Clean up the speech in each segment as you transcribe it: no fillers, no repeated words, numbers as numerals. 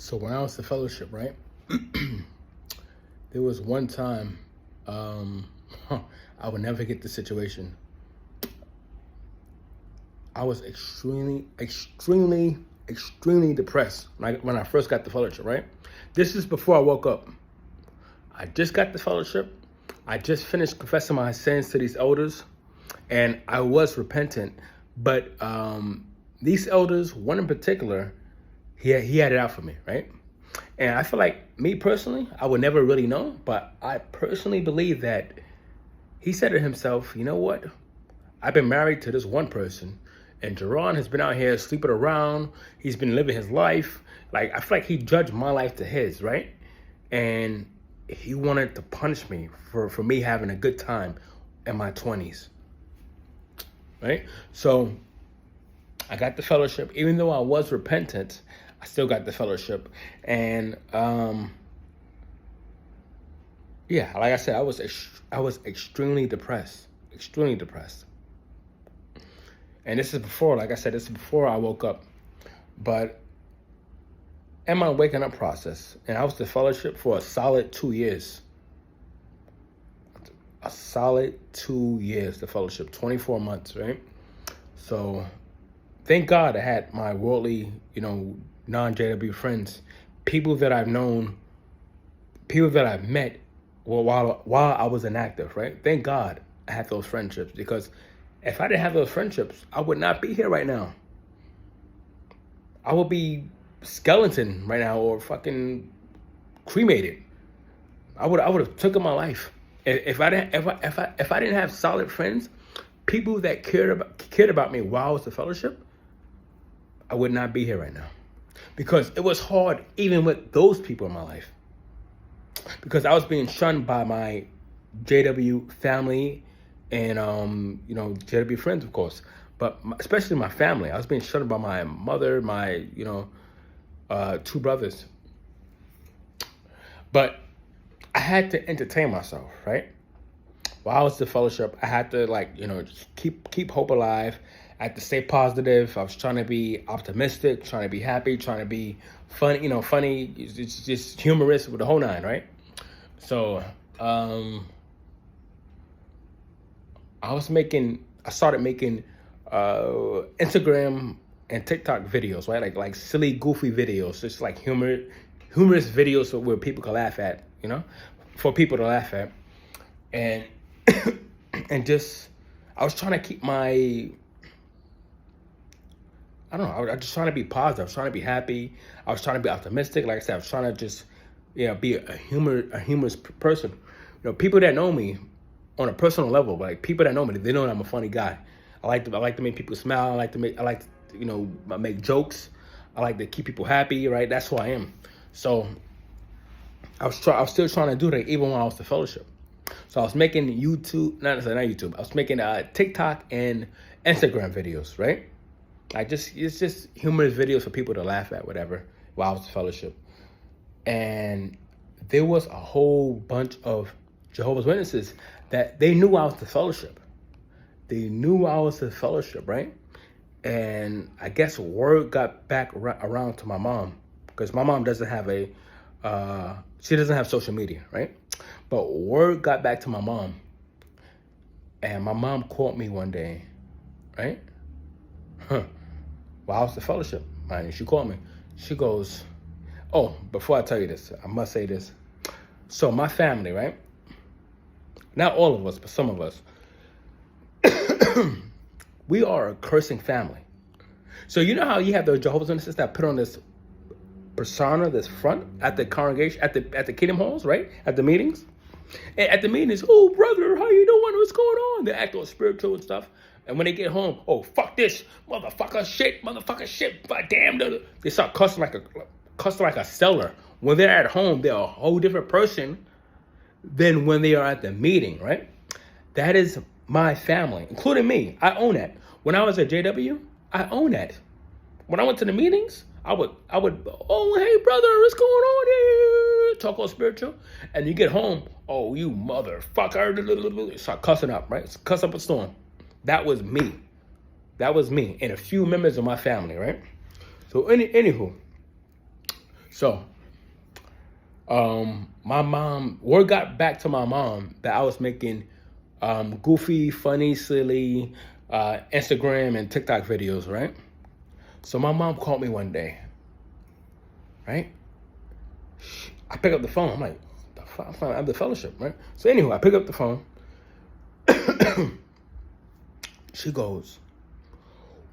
So when I was in fellowship, right, there was one time I would never get the situation. I was extremely depressed when I first got the fellowship, right? This is before I woke up. I just got the fellowship. I just finished confessing my sins to these elders, and I was repentant. But these elders, one in particular, he had it out for me, right? And I feel like, me personally, I would never really know, but I personally believe that he said to himself, you know what? I've been married to this one person, and Jerron has been out here sleeping around. He's been living his life. Like, I feel like he judged my life to his, right? And he wanted to punish me for me having a good time in my 20s, right? So I got the fellowship. Even though I was repentant, I still got the fellowship. And yeah, like I said, I was extremely depressed. And this is before, like I said, this is before I woke up. But in my waking up process, and I was the fellowship for a solid 2 years. A solid 2 years, the fellowship, 24 months, right? So thank God I had my worldly, non-JW friends, people that I've known, people that I've met while I was inactive, right? Thank God I had those friendships, because if I didn't have those friendships, I would not be here right now. I would be skeleton right now, or fucking cremated. I would have taken my life. If I didn't have solid friends, people that cared about me while I was in fellowship, I would not be here right now. Because it was hard even with those people in my life. Because I was being shunned by my JW family and JW friends, of course, but especially my family. I was being shunned by my mother, my two brothers. But I had to entertain myself, right? While I was in fellowship, I had to just keep hope alive. I had to stay positive. I was trying to be optimistic, trying to be happy, trying to be funny, funny. It's just humorous with the whole nine, right? So I started making Instagram and TikTok videos, right? Like silly, goofy videos, just like humorous videos where people can laugh at, for people to laugh at, and and just I was trying to keep my. I don't know. I was just trying to be positive. I was trying to be happy. I was trying to be optimistic. Like I said, I was trying to just, be a humorous person. People that know me on a personal level, like people that know me, they know that I'm a funny guy. I like to make people smile. I like to make jokes. I like to keep people happy. Right. That's who I am. So I was still trying to do that even when I was the fellowship. So I was making not YouTube. I was making TikTok and Instagram videos, right? It's just humorous videos for people to laugh at, whatever, while I was in fellowship. And there was a whole bunch of Jehovah's Witnesses that they knew I was the fellowship. Right? And I guess word got back around to my mom, because my mom doesn't have she doesn't have social media, right? But word got back to my mom. And my mom called me one day, right? While I was the fellowship, mind you, she called me. She goes, oh, before I tell you this, I must say this. So my family, right? Not all of us, but some of us. We are a cursing family. So you know how you have the Jehovah's Witnesses that put on this persona, this front at the congregation, at the kingdom halls, right? At the meetings. And at the meetings, oh, brother, how you doing? What's going on? They act all spiritual and stuff. And when they get home, oh, fuck this, motherfucker shit, damn. They start cussing like a seller. When they're at home, they're a whole different person than when they are at the meeting, right? That is my family, including me. I own that. When I was at JW, I own that. When I went to the meetings, I would, oh, hey, brother, what's going on here? Talk all spiritual. And you get home, oh, you motherfucker. Start cussing up, right? Cuss up a storm. That was me. And a few members of my family, right? So anywho. So, my mom, word got back to my mom that I was making goofy, funny, silly Instagram and TikTok videos, right? So my mom called me one day, right? I pick up the phone. I'm like, the fuck? I'm the fellowship, right? So anyway, I pick up the phone. She goes,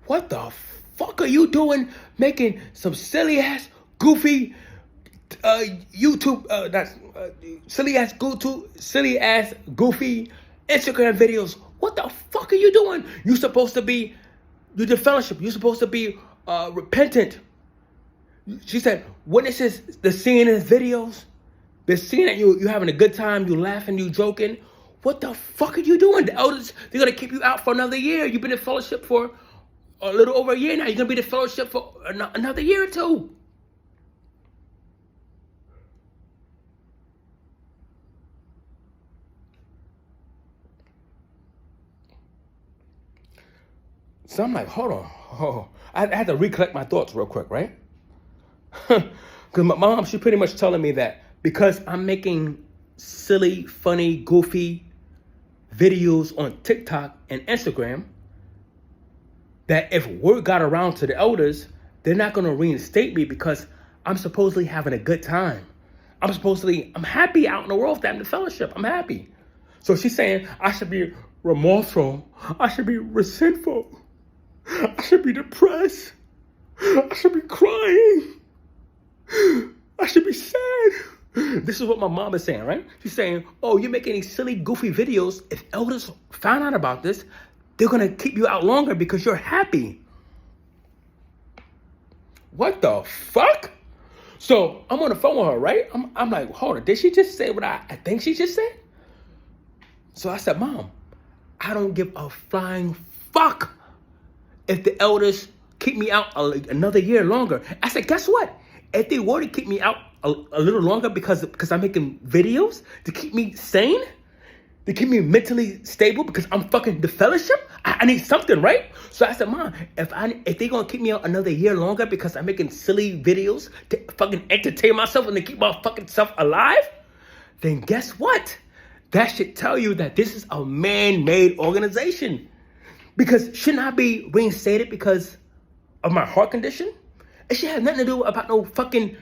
what the fuck are you doing making some silly ass, goofy YouTube, silly ass, goofy Instagram videos? What the fuck are you doing? You're the fellowship. You're supposed to be repentant. She said, witnesses the seeing his videos, the seeing that you having a good time, you laughing, you joking. What the fuck are you doing? The elders, they're gonna keep you out for another year. You've been in fellowship for a little over a year now. You're gonna be in fellowship for another year or two. So I'm like, hold on. Oh, I had to recollect my thoughts real quick, right? Because my mom, she pretty much telling me that because I'm making silly, funny, goofy videos on TikTok and Instagram, that if word got around to the elders, they're not going to reinstate me because I'm supposedly having a good time. I'm happy out in the world, I'm the fellowship. I'm happy. So she's saying I should be remorseful. I should be resentful. I should be depressed. I should be crying. I should be sad. This is what my mom is saying, right? She's saying, oh, you're making these silly, goofy videos. If elders found out about this, they're going to keep you out longer because you're happy. What the fuck? So I'm on the phone with her, right? I'm like, hold on. Did she just say what I think she just said? So I said, Mom, I don't give a flying fuck if the elders keep me out another year longer. I said, guess what? If they were to keep me out a little longer because I'm making videos to keep me sane, to keep me mentally stable because I'm fucking the fellowship, I need something, right? So I said, Mom, if they gonna keep me out another year longer because I'm making silly videos to fucking entertain myself and to keep my fucking self alive, then guess what? That should tell you that this is a man-made organization. Because shouldn't I be reinstated because of my heart condition? It should have nothing to do about no fucking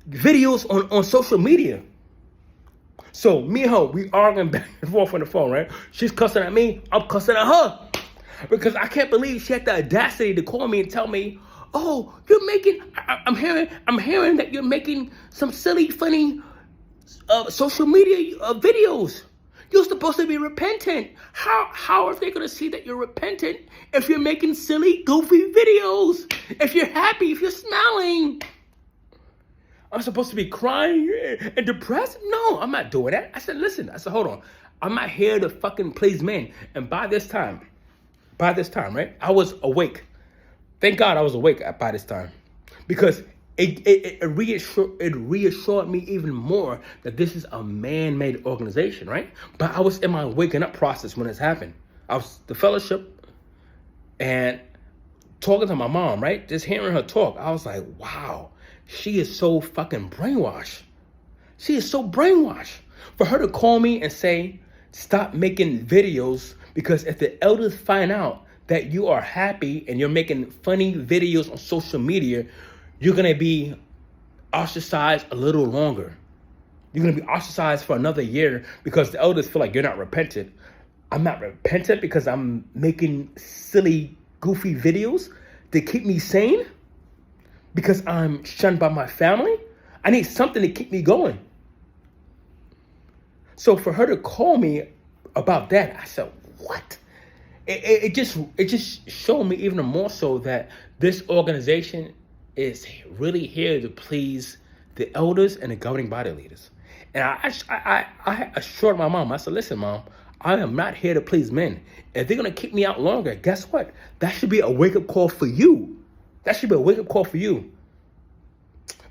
videos on social media. So me and her, we arguing back and forth on the phone, right? She's cussing at me, I'm cussing at her. Because I can't believe she had the audacity to call me and tell me, oh, you're making, I'm hearing that you're making some silly, funny social media videos. You're supposed to be repentant. How are they going to see that you're repentant if you're making silly, goofy videos? If you're happy, if you're smiling? I'm supposed to be crying and depressed? No, I'm not doing that. I said, listen. I said, hold on. I'm not here to fucking please men. And by this time, right, I was awake. Thank God I was awake by this time. Because it reassured me even more that this is a man-made organization, right? But I was in my waking up process when this happened. I was the fellowship and talking to my mom, right? Just hearing her talk, I was like, wow, she is so fucking brainwashed. She is so brainwashed. For her to call me and say, stop making videos because if the elders find out that you are happy and you're making funny videos on social media, you're going to be ostracized a little longer. You're going to be ostracized for another year because the elders feel like you're not repentant. I'm not repentant because I'm making silly, goofy videos to keep me sane because I'm shunned by my family. I need something to keep me going. So for her to call me about that, I said, what? It just showed me even more so that this organization is really here to please the elders and the governing body leaders. And I assured my mom, I said, listen, Mom, I am not here to please men. If they're going to keep me out longer, guess what? That should be a wake-up call for you. That should be a wake-up call for you.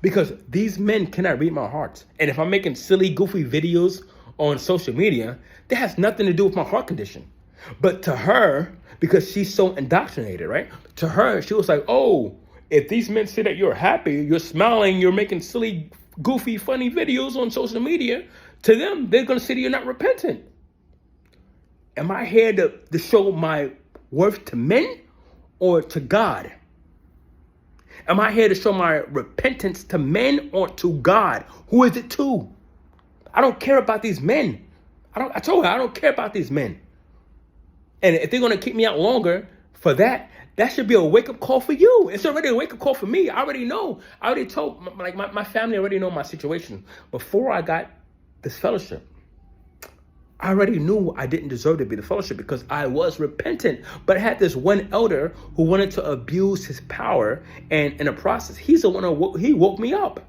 Because these men cannot read my heart. And if I'm making silly, goofy videos on social media, that has nothing to do with my heart condition. But to her, because she's so indoctrinated, right? To her, she was like, oh, If these men say that you're happy, you're smiling, you're making silly, goofy, funny videos on social media, to them, they're going to say that you're not repentant. Am I here to show my worth to men or to God? Am I here to show my repentance to men or to God? Who is it to? I don't care about these men. I told her I don't care about these men. And if they're going to keep me out longer for that, that should be a wake-up call for you. It's already a wake-up call for me. I already know. I already told, my family already know my situation. Before I got this fellowship, I already knew I didn't deserve to be the fellowship because I was repentant. But I had this one elder who wanted to abuse his power, and in the process, he's the one he woke me up.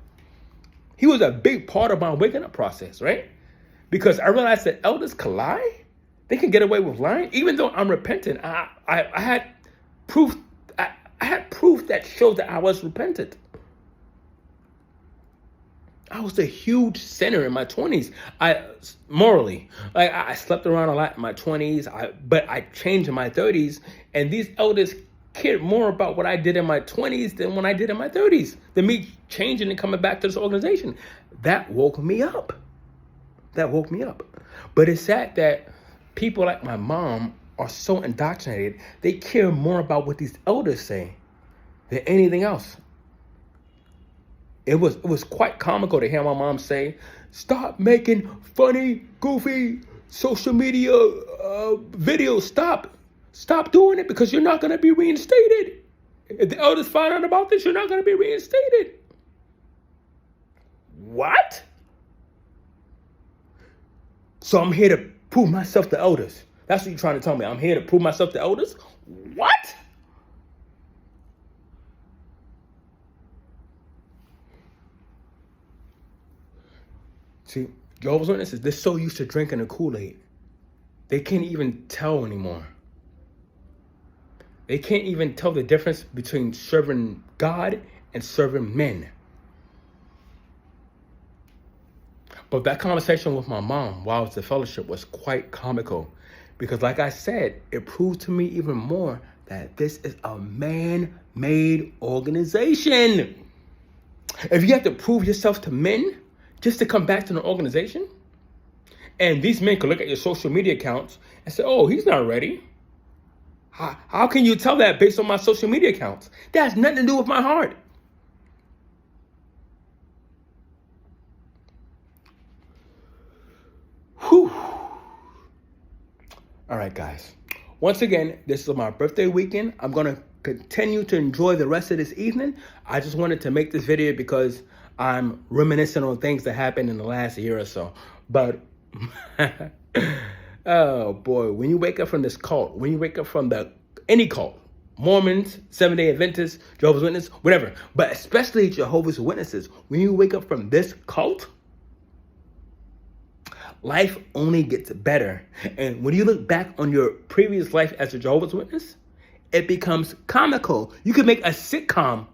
He was a big part of my waking up process, right? Because I realized that elders can lie. They can get away with lying. Even though I'm repentant, I had proof. I had proof that showed that I was repentant. I was a huge sinner in my 20s. Morally, I slept around a lot in my 20s. But I changed in my 30s, and these elders cared more about what I did in my 20s than when I did in my 30s. Than me changing and coming back to this organization. That woke me up. But it's sad that people like my mom are so indoctrinated. They care more about what these elders say than anything else. It was quite comical to hear my mom say, "Stop making funny, goofy social media videos. Stop doing it because you're not going to be reinstated. If the elders find out about this, you're not going to be reinstated." What? So I'm here to prove myself to elders. That's what you're trying to tell me. I'm here to prove myself to elders? What? See, Jehovah's Witnesses, they're so used to drinking the Kool-Aid. They can't even tell anymore. They can't even tell the difference between serving God and serving men. But that conversation with my mom while I was at fellowship was quite comical. Because like I said, it proved to me even more that this is a man-made organization. If you have to prove yourself to men just to come back to an organization, and these men could look at your social media accounts and say, "Oh, he's not ready." How can you tell that based on my social media accounts? That has nothing to do with my heart. Whew. All right, guys. Once again, this is my birthday weekend. I'm going to continue to enjoy the rest of this evening. I just wanted to make this video because I'm reminiscing on things that happened in the last year or so. But, oh boy, when you wake up from this cult, when you wake up from any cult, Mormons, Seventh-day Adventists, Jehovah's Witnesses, whatever, but especially Jehovah's Witnesses, when you wake up from this cult, life only gets better. And when you look back on your previous life as a Jehovah's Witness, it becomes comical. You could make a sitcom.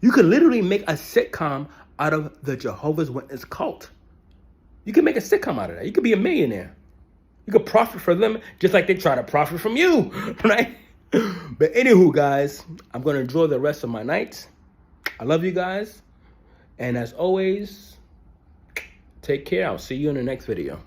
You could literally make a sitcom out of the Jehovah's Witness cult. You can make a sitcom out of that. You could be a millionaire. You could profit from them just like they try to profit from you, right? But anywho, guys, I'm going to enjoy the rest of my night. I love you guys. And as always, take care. I'll see you in the next video.